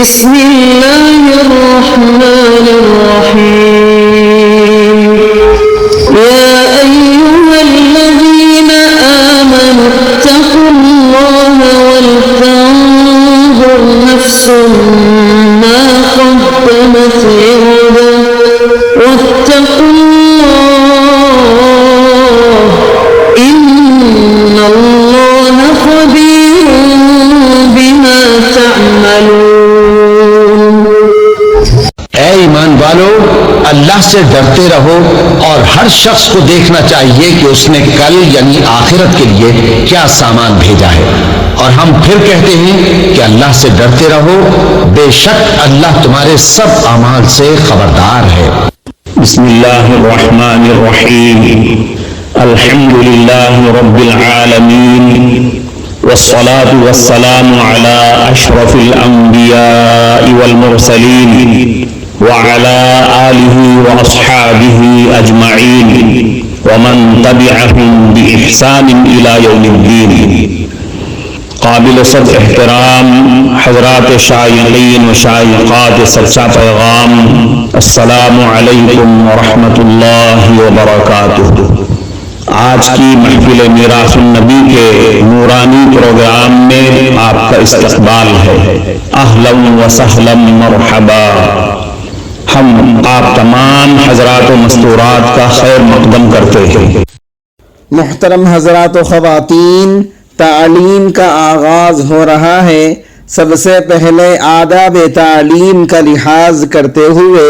بسم الله الرحمن الرحيم يا أيها الذين آمنوا اتقوا الله ولتنظر نفس ما قدمت لغد واتقوا الله إن الله خبير بما تعملون. اے ایمان والو، اللہ سے ڈرتے رہو اور ہر شخص کو دیکھنا چاہیے کہ اس نے کل یعنی آخرت کے لیے کیا سامان بھیجا ہے. اور ہم پھر کہتے ہیں کہ اللہ سے ڈرتے رہو، بے شک اللہ تمہارے سب اعمال سے خبردار ہے. بسم اللہ الرحمن الرحیم الحمد للہ رب العالمین والصلاة والسلام على اشرف الانبیاء والمرسلین وعلى آلہ واصحابہ اجمعین ومن تبعهم بإحسان الى یوم الدین. قابل صد احترام حضرات شائقین و شائقات سچا پیغام، السلام علیکم ورحمۃ اللہ وبرکاتہ. آج کی محفل میراث النبی کے نورانی پروگرام میں آپ کا استقبال ہے. اہلا و سہلا مرحبا. ہم آپ تمام حضرات و مستورات کا خیر مقدم کرتے ہیں. محترم حضرات و خواتین، تعلیم کا آغاز ہو رہا ہے. سب سے پہلے آداب تعلیم کا لحاظ کرتے ہوئے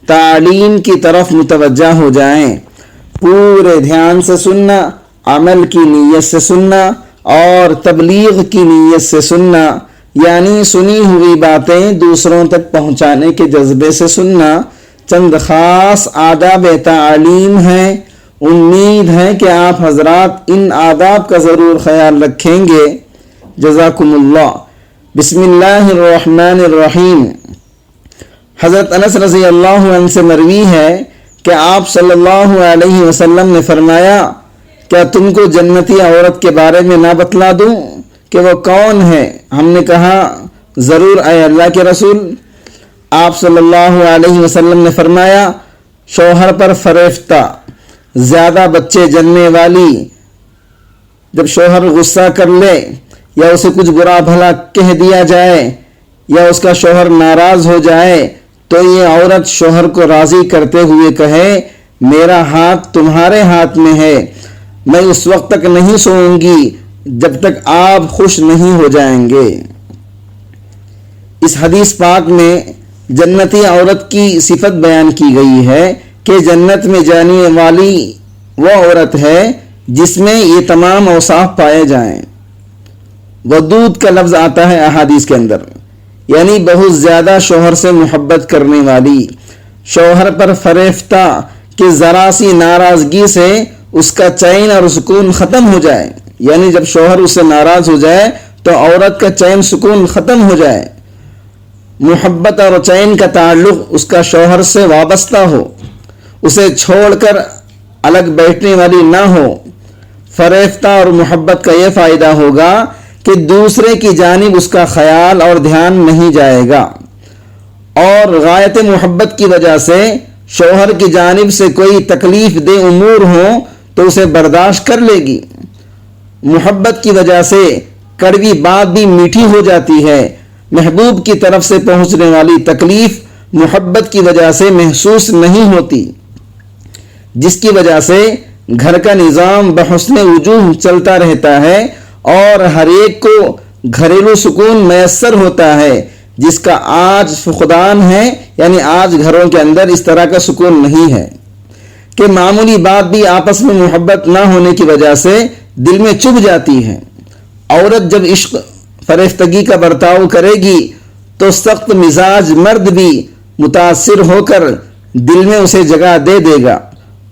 تعلیم کی طرف متوجہ ہو جائیں. پورے دھیان سے سننا، عمل کی نیت سے سننا اور تبلیغ کی نیت سے سننا، یعنی سنی ہوئی باتیں دوسروں تک پہنچانے کے جذبے سے سننا. چند خاص آداب تعلیم ہیں. امید ہے کہ آپ حضرات ان آداب کا ضرور خیال رکھیں گے. جزاکم اللہ. بسم اللہ الرحمن الرحیم. حضرت انس رضی اللہ عنہ سے مروی ہے کہ آپ صلی اللہ علیہ وسلم نے فرمایا، کیا تم کو جنتی عورت کے بارے میں نہ بتلا دوں کہ وہ کون ہے؟ ہم نے کہا ضرور اے اللہ کے رسول. آپ صلی اللہ علیہ وسلم نے فرمایا، شوہر پر فریفتہ، زیادہ بچے جننے والی. جب شوہر غصہ کر لے یا اسے کچھ برا بھلا کہہ دیا جائے یا اس کا شوہر ناراض ہو جائے تو یہ عورت شوہر کو راضی کرتے ہوئے کہے، میرا ہاتھ تمہارے ہاتھ میں ہے، میں اس وقت تک نہیں سوؤں گی جب تک آپ خوش نہیں ہو جائیں گے. اس حدیث پاک میں جنتی عورت کی صفت بیان کی گئی ہے کہ جنت میں جانے والی وہ عورت ہے جس میں یہ تمام اوصاف پائے جائیں. ودود کا لفظ آتا ہے احادیث کے اندر، یعنی بہت زیادہ شوہر سے محبت کرنے والی. شوہر پر فریفتہ کہ ذرا سی ناراضگی سے اس کا چین اور سکون ختم ہو جائے، یعنی جب شوہر اس سے ناراض ہو جائے تو عورت کا چین سکون ختم ہو جائے. محبت اور چین کا تعلق اس کا شوہر سے وابستہ ہو، اسے چھوڑ کر الگ بیٹھنے والی نہ ہو. فریفتہ اور محبت کا یہ فائدہ ہوگا کہ دوسرے کی جانب اس کا خیال اور دھیان نہیں جائے گا، اور غایت محبت کی وجہ سے شوہر کی جانب سے کوئی تکلیف دہ امور ہوں تو اسے برداشت کر لے گی. محبت کی وجہ سے کڑوی بات بھی میٹھی ہو جاتی ہے. محبوب کی طرف سے پہنچنے والی تکلیف محبت کی وجہ سے محسوس نہیں ہوتی، جس کی وجہ سے گھر کا نظام بحسن وجوہ چلتا رہتا ہے اور ہر ایک کو گھریلو سکون میسر ہوتا ہے، جس کا آج فقدان ہے. یعنی آج گھروں کے اندر اس طرح کا سکون نہیں ہے کہ معمولی بات بھی آپس میں محبت نہ ہونے کی وجہ سے دل میں چبھ جاتی ہے. عورت جب عشق فریفتگی کا برتاؤ کرے گی تو سخت مزاج مرد بھی متاثر ہو کر دل میں اسے جگہ دے دے گا،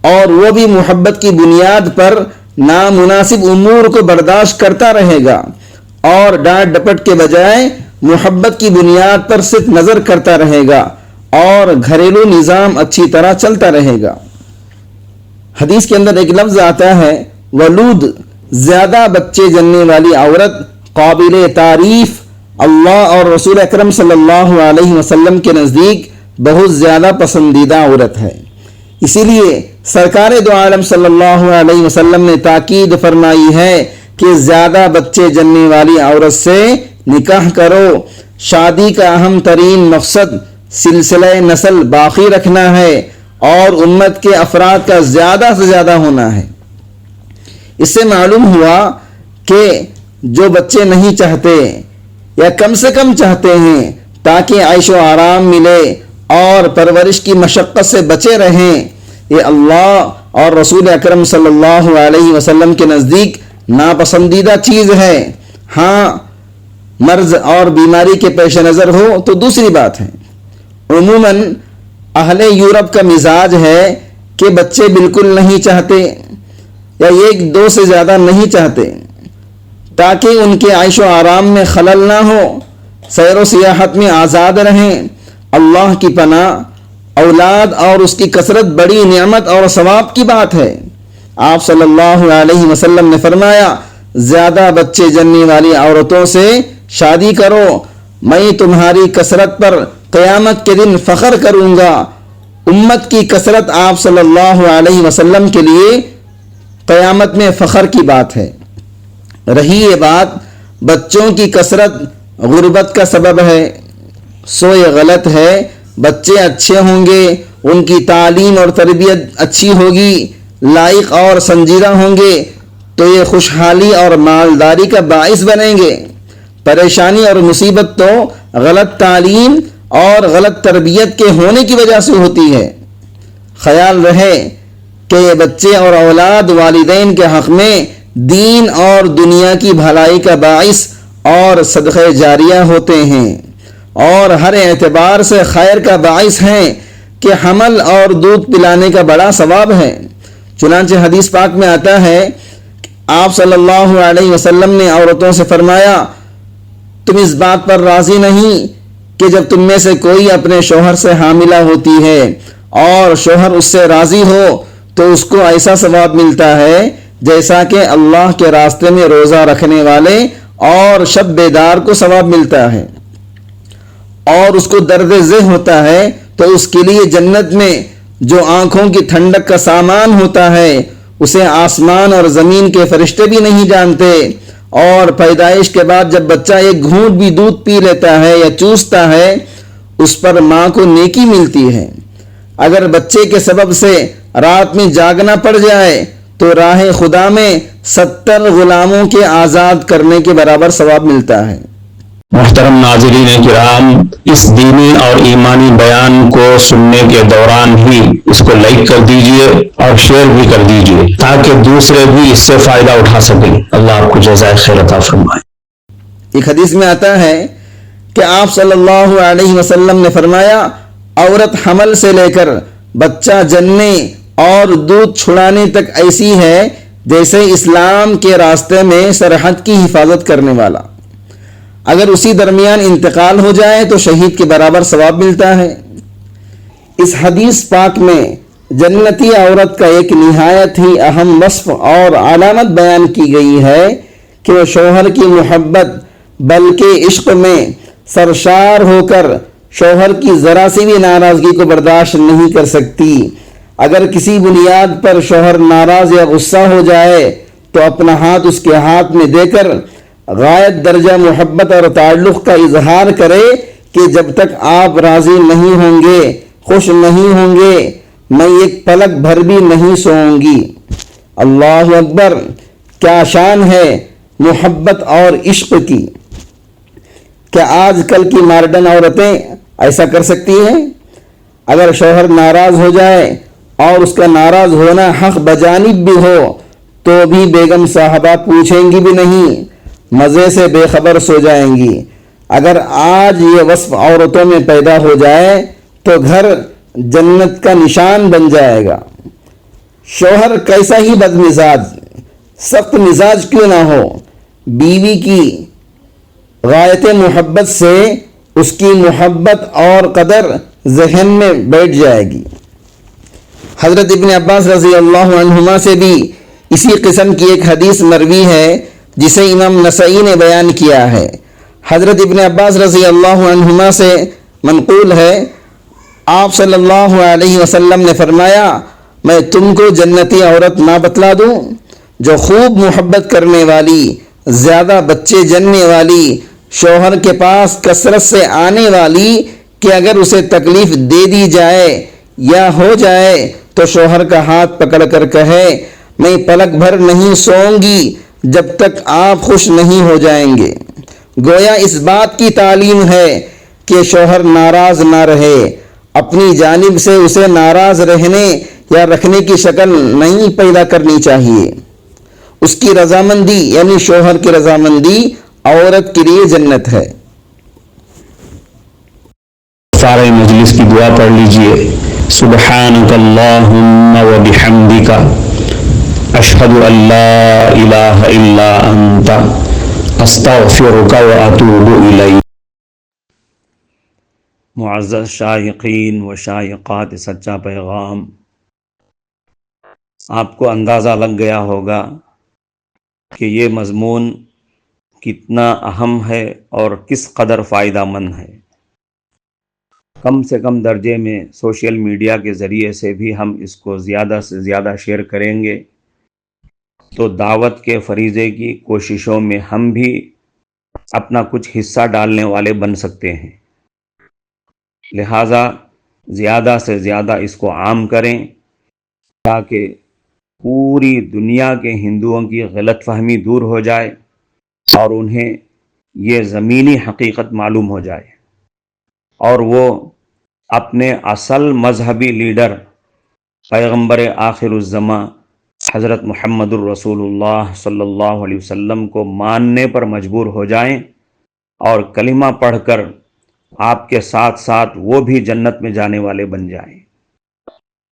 اور وہ بھی محبت کی بنیاد پر نامناسب امور کو برداشت کرتا رہے گا اور ڈانٹ ڈپٹ کے بجائے محبت کی بنیاد پر صرف نظر کرتا رہے گا اور گھریلو نظام اچھی طرح چلتا رہے گا. حدیث کے اندر ایک لفظ آتا ہے ولود، زیادہ بچے جننے والی عورت قابل تعریف اللہ اور رسول اکرم صلی اللہ علیہ وسلم کے نزدیک بہت زیادہ پسندیدہ عورت ہے۔ اسی لیے سرکار دو عالم صلی اللہ علیہ وسلم نے تاکید فرمائی ہے کہ زیادہ بچے جننے والی عورت سے نکاح کرو۔ شادی کا اہم ترین مقصد سلسلہ نسل باقی رکھنا ہے اور امت کے افراد کا زیادہ سے زیادہ ہونا ہے۔ اس سے معلوم ہوا کہ جو بچے نہیں چاہتے یا کم سے کم چاہتے ہیں تاکہ عیش و آرام ملے اور پرورش کی مشقت سے بچے رہیں، یہ اللہ اور رسول اکرم صلی اللہ علیہ وسلم کے نزدیک ناپسندیدہ چیز ہے۔ ہاں، مرض اور بیماری کے پیش نظر ہو تو دوسری بات ہے۔ عموماً اہل یورپ کا مزاج ہے کہ بچے بالکل نہیں چاہتے یا ایک دو سے زیادہ نہیں چاہتے تاکہ ان کے عیش و آرام میں خلل نہ ہو، سیر و سیاحت میں آزاد رہیں۔ اللہ کی پناہ، اولاد اور اس کی کثرت بڑی نعمت اور ثواب کی بات ہے۔ آپ صلی اللہ علیہ وسلم نے فرمایا، زیادہ بچے جننے والی عورتوں سے شادی کرو، میں تمہاری کثرت پر قیامت کے دن فخر کروں گا۔ امت کی کثرت آپ صلی اللہ علیہ وسلم کے لیے قیامت میں فخر کی بات ہے۔ رہی یہ بات بچوں کی کثرت غربت کا سبب ہے، سو یہ غلط ہے۔ بچے اچھے ہوں گے، ان کی تعلیم اور تربیت اچھی ہوگی، لائق اور سنجیدہ ہوں گے تو یہ خوشحالی اور مالداری کا باعث بنیں گے۔ پریشانی اور مصیبت تو غلط تعلیم اور غلط تربیت کے ہونے کی وجہ سے ہوتی ہے۔ خیال رہے کہ یہ بچے اور اولاد والدین کے حق میں دین اور دنیا کی بھلائی کا باعث اور صدقہ جاریہ ہوتے ہیں اور ہر اعتبار سے خیر کا باعث ہیں کہ حمل اور دودھ پلانے کا بڑا ثواب ہے۔ چنانچہ حدیث پاک میں آتا ہے کہ آپ صلی اللہ علیہ وسلم نے عورتوں سے فرمایا، تم اس بات پر راضی نہیں کہ جب تم میں سے کوئی اپنے شوہر سے حاملہ ہوتی ہے اور شوہر اس سے راضی ہو تو اس کو ایسا ثواب ملتا ہے جیسا کہ اللہ کے راستے میں روزہ رکھنے والے اور شب بیدار کو ثواب ملتا ہے، اور اس کو درد ذہ ہوتا ہے تو اس کے لیے جنت میں جو آنکھوں کی ٹھنڈک کا سامان ہوتا ہے اسے آسمان اور زمین کے فرشتے بھی نہیں جانتے، اور پیدائش کے بعد جب بچہ ایک گھونٹ بھی دودھ پی لیتا ہے یا چوستا ہے اس پر ماں کو نیکی ملتی ہے۔ اگر بچے کے سبب سے رات میں جاگنا پڑ جائے تو راہ خدا میں 70 غلاموں کے آزاد کرنے کے برابر ثواب ملتا ہے۔ محترم ناظرین کرام، اس دینی اور ایمانی بیان کو سننے کے دوران ہی اس کو لائک کر دیجئے اور شیئر بھی کر دیجئے تاکہ دوسرے بھی اس سے فائدہ اٹھا سکیں۔ اللہ آپ کو جزائے خیر عطا فرمائے۔ ایک حدیث میں آتا ہے کہ آپ صلی اللہ علیہ وسلم نے فرمایا، عورت حمل سے لے کر بچہ جننے اور دودھ چھڑانے تک ایسی ہے جیسے اسلام کے راستے میں سرحد کی حفاظت کرنے والا۔ اگر اسی درمیان انتقال ہو جائے تو شہید کے برابر ثواب ملتا ہے۔ اس حدیث پاک میں جنتی عورت کا ایک نہایت ہی اہم وصف اور علامت بیان کی گئی ہے کہ وہ شوہر کی محبت بلکہ عشق میں سرشار ہو کر شوہر کی ذرا سی بھی ناراضگی کو برداشت نہیں کر سکتی۔ اگر کسی بنیاد پر شوہر ناراض یا غصہ ہو جائے تو اپنا ہاتھ اس کے ہاتھ میں دے کر غایت درجہ محبت اور تعلق کا اظہار کرے کہ جب تک آپ راضی نہیں ہوں گے، خوش نہیں ہوں گے، میں ایک پلک بھر بھی نہیں سوؤں گی۔ اللہ اکبر! کیا شان ہے محبت اور عشق کی! کیا آج کل کی ماڈرن عورتیں ایسا کر سکتی ہیں؟ اگر شوہر ناراض ہو جائے اور اس کا ناراض ہونا حق بجانب بھی ہو تو بھی بیگم صاحبہ پوچھیں گی بھی نہیں، مزے سے بے خبر سو جائیں گی۔ اگر آج یہ وصف عورتوں میں پیدا ہو جائے تو گھر جنت کا نشان بن جائے گا۔ شوہر کیسا ہی بد مزاج، سخت مزاج کیوں نہ ہو، بیوی کی غایت محبت سے اس کی محبت اور قدر ذہن میں بیٹھ جائے گی۔ حضرت ابن عباس رضی اللہ عنہما سے بھی اسی قسم کی ایک حدیث مروی ہے جسے امام نسائی نے بیان کیا ہے۔ حضرت ابن عباس رضی اللہ عنہما سے منقول ہے، آپ صلی اللہ علیہ وسلم نے فرمایا، میں تم کو جنتی عورت نہ بتلا دوں جو خوب محبت کرنے والی، زیادہ بچے جننے والی، شوہر کے پاس کثرت سے آنے والی کہ اگر اسے تکلیف دے دی جائے یا ہو جائے تو شوہر کا ہاتھ پکڑ کر کہے، میں پلک بھر نہیں سوؤں گی جب تک آپ خوش نہیں ہو جائیں گے۔ گویا اس بات کی تعلیم ہے کہ شوہر ناراض نہ رہے، اپنی جانب سے اسے ناراض رہنے یا رکھنے کی شکل نہیں پیدا کرنی چاہیے۔ اس کی رضامندی یعنی شوہر کی رضامندی عورت کے لیے جنت ہے۔ سارے مجلس کی دعا پڑھ لیجئے۔ سبحانک اللہم و بحمدک، اشہد ان لا الہ الا انت، استغفرک و اتوب الیک۔ معزز شائقین و شائقات سچا پیغام، آپ کو اندازہ لگ گیا ہوگا کہ یہ مضمون کتنا اہم ہے اور کس قدر فائدہ مند ہے۔ کم سے کم درجے میں سوشل میڈیا کے ذریعے سے بھی ہم اس کو زیادہ سے زیادہ شیئر کریں گے تو دعوت کے فریضے کی کوششوں میں ہم بھی اپنا کچھ حصہ ڈالنے والے بن سکتے ہیں۔ لہٰذا زیادہ سے زیادہ اس کو عام کریں تاکہ پوری دنیا کے ہندوؤں کی غلط فہمی دور ہو جائے اور انہیں یہ زمینی حقیقت معلوم ہو جائے اور وہ اپنے اصل مذہبی لیڈر پیغمبر آخر الزماں حضرت محمد الرسول اللہ صلی اللہ علیہ وسلم کو ماننے پر مجبور ہو جائیں اور کلمہ پڑھ کر آپ کے ساتھ ساتھ وہ بھی جنت میں جانے والے بن جائیں۔